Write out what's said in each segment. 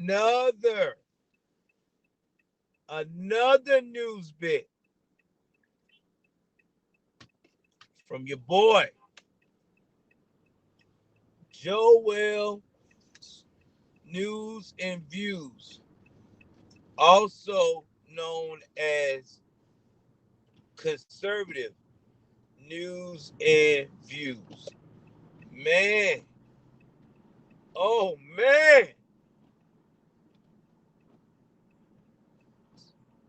another another news bit from your boy Joel News and Views, also known as Conservative News and Views. Man, oh man,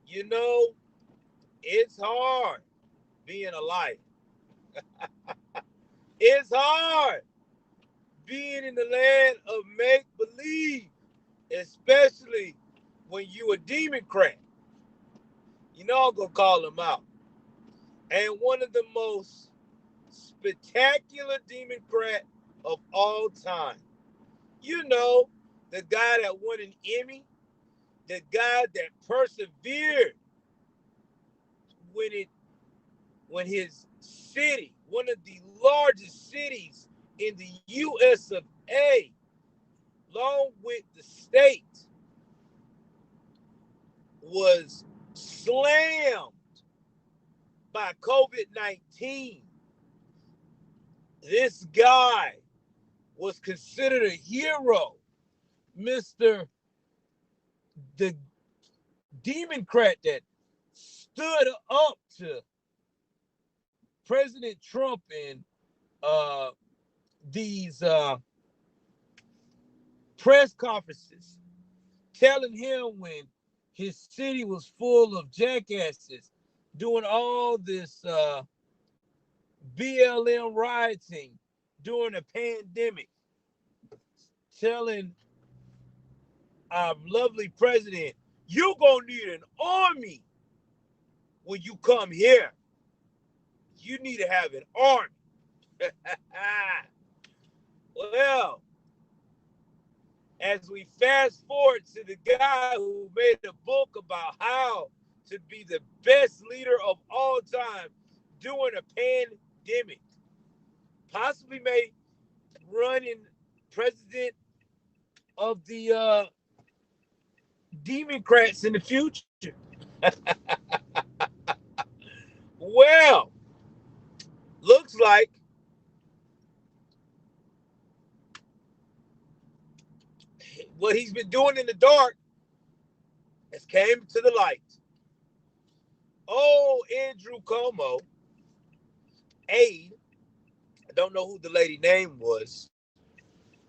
you know, it's hard being alive. It's hard being in the land of make believe, especially when you a Democrat. You know I'm gonna call him out. And one of the most spectacular Democrat of all time. You know, the guy that won an Emmy, the guy that persevered when it when his city, one of the largest cities in the US of A, along with the state, was slammed by COVID-19. This guy was considered a hero, Mr. the Democrat that stood up to President Trump in uh, these press conferences, telling him when his city was full of jackasses doing all this BLM rioting during a pandemic, telling our lovely president, you're going to need an army when you come here. You need to have an army. Well, as we fast forward to the guy who made a book about how to be the best leader of all time during a pandemic, possibly may run in president of the Democrats in the future. Well, looks like what he's been doing in the dark has came to the light. Oh, Andrew Cuomo, aide, I don't know who the lady name was,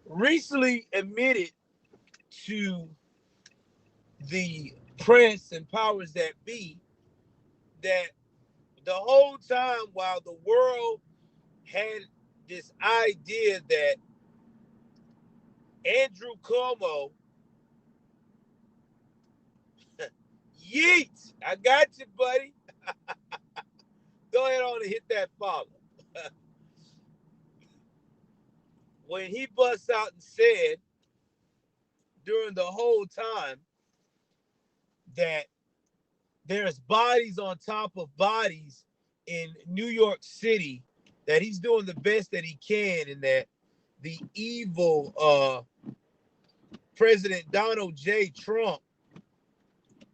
recently admitted to the press and powers that be that the whole time while the world had this idea that Andrew Cuomo, yeet, I got you, buddy. Go ahead on and hit that follow. When he busts out and said during the whole time that there's bodies on top of bodies in New York City, that he's doing the best that he can, and that the evil President Donald J. Trump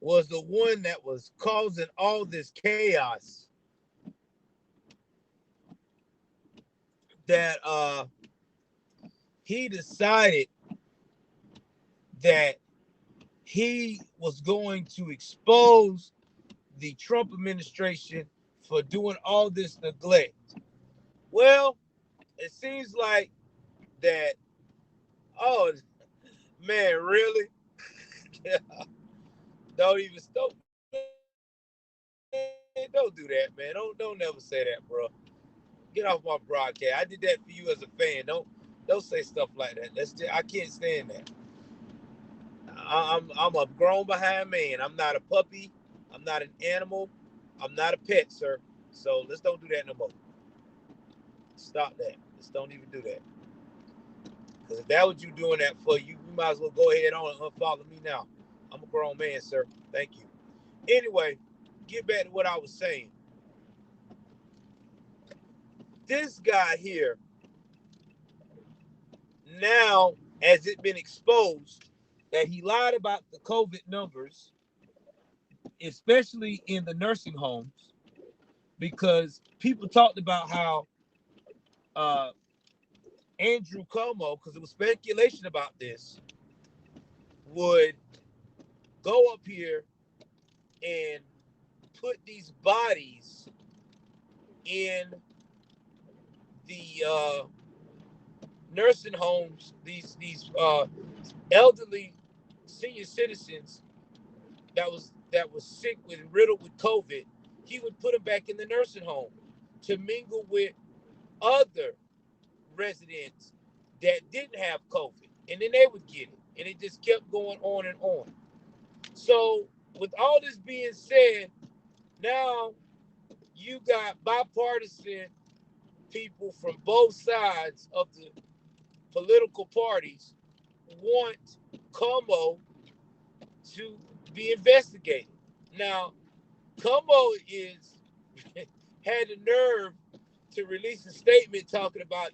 was the one that was causing all this chaos, that he decided that he was going to expose the Trump administration for doing all this neglect. Well, it seems like that, oh man, really? Don't even stop. Man, don't do that, man. Don't never say that, bro. Get off my broadcast. I did that for you as a fan. Don't say stuff like that. I can't stand that. I'm a grown behind man. I'm not a puppy. I'm not an animal. I'm not a pet, sir. So let's don't do that no more. Stop that. Let's don't even do that. Because if that what you doing that for, you might as well go ahead on and unfollow me now. I'm a grown man, sir. Thank you. Anyway, get back to what I was saying. This guy here, now, has it been exposed that he lied about the COVID numbers, especially in the nursing homes, because people talked about how uh, Andrew Cuomo, because there was speculation about this, would go up here and put these bodies in the nursing homes, these elderly senior citizens that was sick with riddled with COVID. He would put them back in the nursing home to mingle with other residents that didn't have COVID, and then they would get it, and it just kept going on and on. So, with all this being said, now you got bipartisan people from both sides of the political parties want Como to be investigated. Now, Como is had the nerve to release a statement talking about,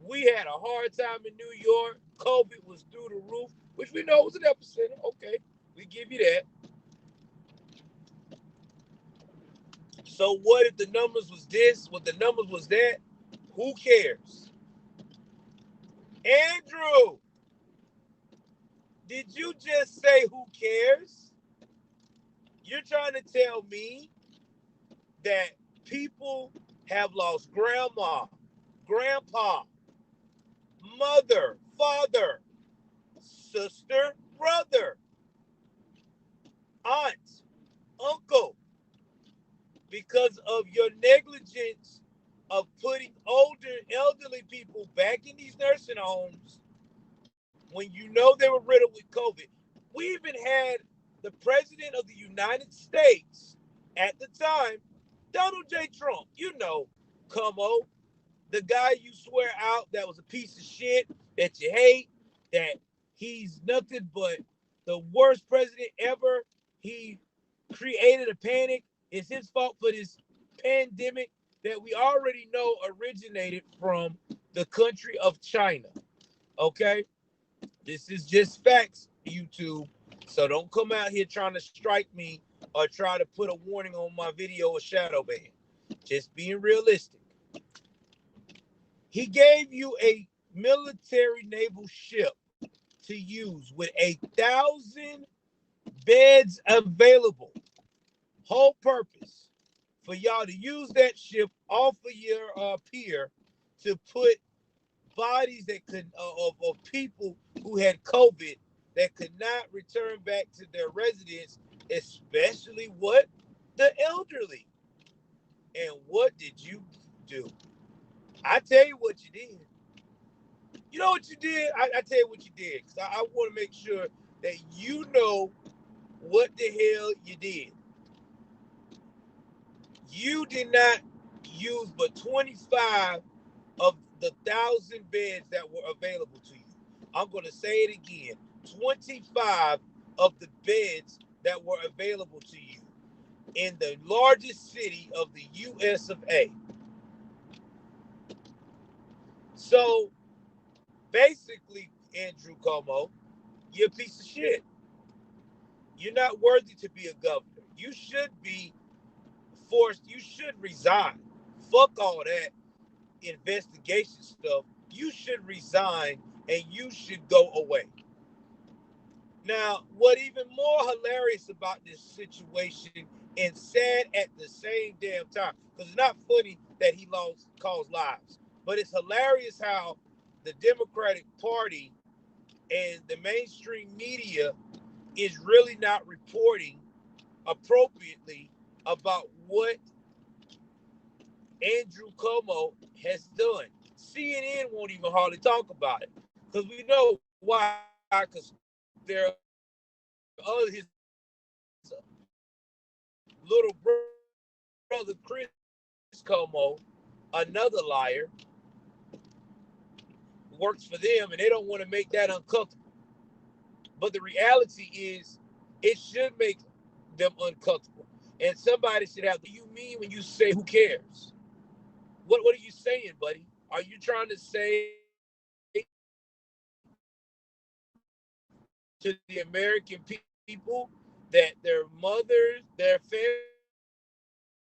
we had a hard time in New York. COVID was through the roof, which we know was an epicenter. Okay, we give you that. So what if the numbers was this? What the numbers was that? Who cares? Andrew, did you just say who cares? You're trying to tell me that people have lost grandma, grandpa, mother, father, sister, brother, aunt, uncle, because of your negligence of putting older, elderly people back in these nursing homes when you know they were riddled with COVID. We even had the president of the United States at the time, Donald J. Trump, Como, the guy you swear out that was a piece of shit, that you hate, that he's nothing but the worst president ever. He created a panic. It's his fault for this pandemic that we already know originated from the country of China. Okay? This is just facts, YouTube. So don't come out here trying to strike me or try to put a warning on my video or shadow ban. Just being realistic. He gave you a military naval ship to use with 1,000 beds available. Whole purpose for y'all to use that ship off of your pier to put bodies that could of people who had COVID that could not return back to their residence, especially what? The elderly. And what did you do? I tell you what you did. You know what you did? I tell you what you did, because I want to make sure that you know what the hell you did. You did not use but 25 of the 1,000 beds that were available to you. I'm going to say it again. 25 of the beds that were available to you in the largest city of the US of A. So basically, Andrew Cuomo, you're a piece of shit. You're not worthy to be a governor. You should be forced, you should resign. Fuck all that investigation stuff. You should resign and you should go away. Now, what even more hilarious about this situation and sad at the same damn time, because it's not funny that he lost caused lives, but it's hilarious how the Democratic Party and the mainstream media is really not reporting appropriately about what Andrew Cuomo has done. CNN won't even hardly talk about it because we know why. Because there are his little brother Chris Cuomo, another liar, works for them, and they don't want to make that uncomfortable. But the reality is, it should make them uncomfortable. And somebody should have. What do you mean when you say who cares? What are you saying, buddy? Are you trying to say to the American people that their mothers, their family members that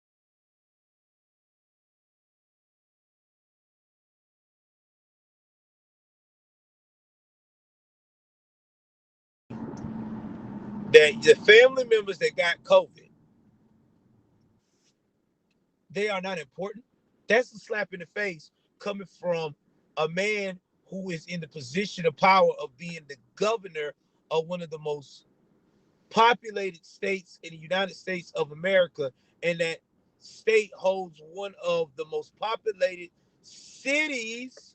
got COVID are that the family members that got COVID, they are not important. That's a slap in the face coming from a man who is in the position of power of being the governor of one of the most populated states in the United States of America, and that state holds one of the most populated cities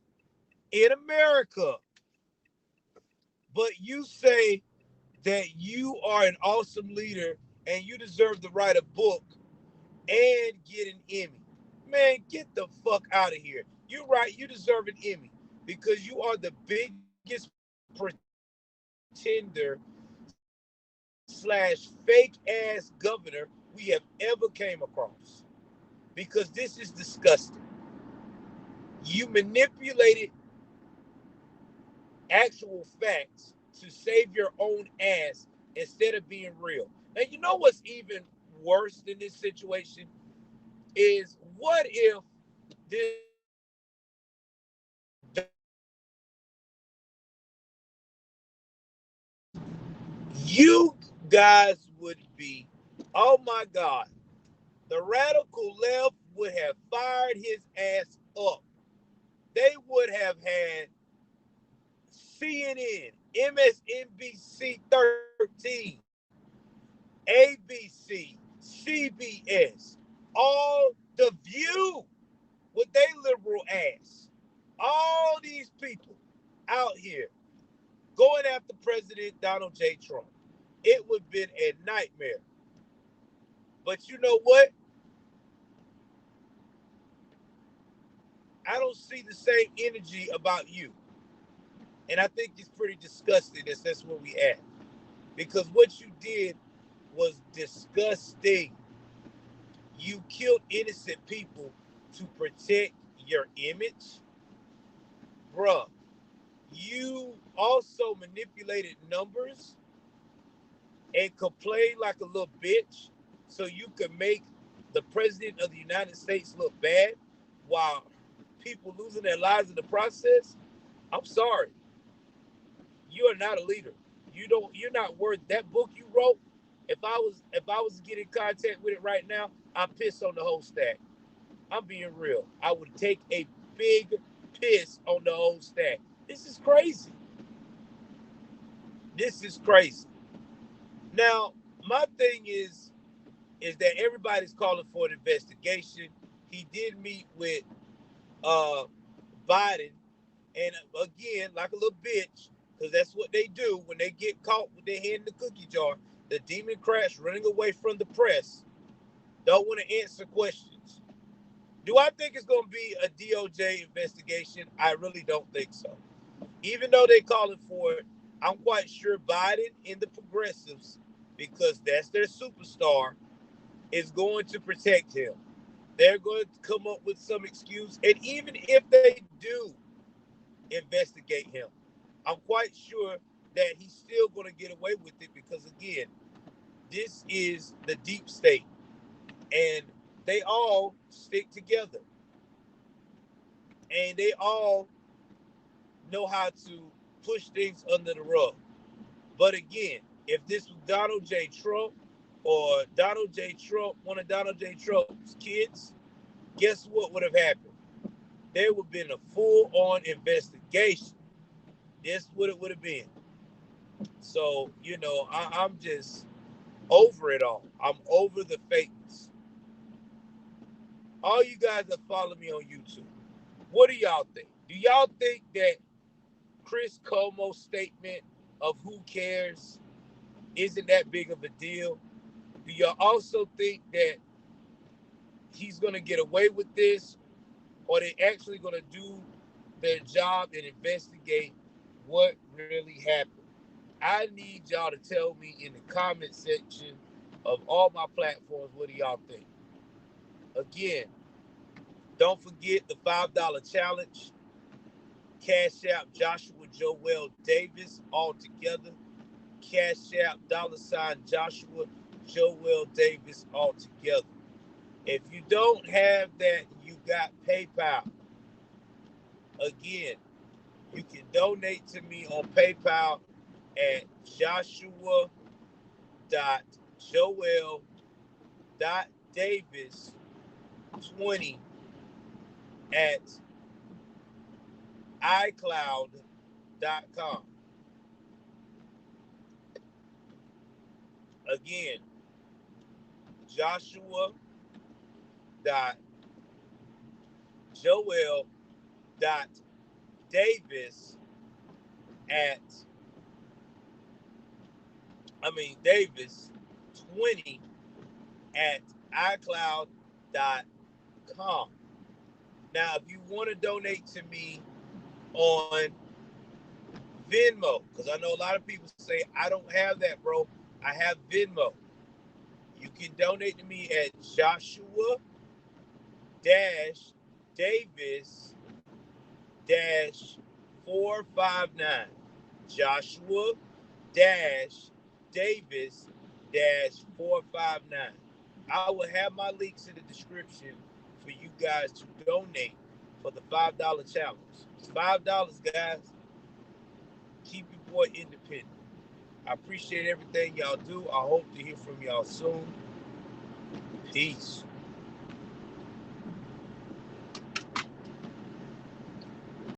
in America. But you say that you are an awesome leader and you deserve to write a book and get an Emmy. Man, get the fuck out of here. You're right, you deserve an Emmy because you are the biggest pretender slash fake ass governor we have ever came across. Because this is disgusting. You manipulated actual facts to save your own ass instead of being real. And you know what's even worse than this situation is what if this you guys would be, oh my God, the radical left would have fired his ass up. They would have had CNN, MSNBC 13, ABC, CBS, all the View with they liberal ass. All these people out here going after President Donald J. Trump. It would have been a nightmare. But you know what? I don't see the same energy about you. And I think it's pretty disgusting that that's where we at. Because what you did was disgusting. You killed innocent people to protect your image. Bruh, you also manipulated numbers and complained like a little bitch so you could make the president of the United States look bad while people losing their lives in the process. I'm sorry. You are not a leader. You're not worth that book you wrote. If I was to get in contact with it right now, I'd piss on the whole stack. I'm being real. I would take a big piss on the whole stack. This is crazy. This is crazy. Now, my thing is that everybody's calling for an investigation. He did meet with uh Biden, and again, like a little bitch, because that's what they do when they get caught with their hand in the cookie jar. The Democrats running away from the press don't want to answer questions. Do I think it's going to be a DOJ investigation? I really don't think so. Even though they're calling for it, I'm quite sure Biden and the progressives, because that's their superstar, is going to protect him. They're going to come up with some excuse. And even if they do investigate him, I'm quite sure that he's still going to get away with it because, again, this is the deep state and they all stick together and they all know how to push things under the rug. But again, if this was Donald J. Trump or Donald J. Trump, one of Donald J. Trump's kids, guess what would have happened? There would have been a full-on investigation. That's what it would have been. So, I'm just over it all. I'm over the fakeness. All you guys that follow me on YouTube, what do y'all think? Do y'all think that Chris Cuomo's statement of who cares isn't that big of a deal? Do y'all also think that he's going to get away with this, or they actually going to do their job and investigate what really happened? I need y'all to tell me in the comment section of all my platforms, what do y'all think? Again, don't forget the $5 challenge. Cash out Joshua Joel Davis all together. Cash App, $ Joshua Joel Davis all together. If you don't have that, you got PayPal. Again, you can donate to me on PayPal at joshua.davis20@icloud.com. Again, joshua.joel.davis at Davis 20 at iCloud.com. Now, if you want to donate to me on Venmo, because I know a lot of people say, I don't have that, bro. I have Venmo. You can donate to me at Joshua-Davis-459. Joshua-Davis-459. I will have my links in the description for you guys to donate for the $5 challenge. It's $5, guys. Keep your boy independent. I appreciate everything y'all do. I hope to hear from y'all soon. Peace.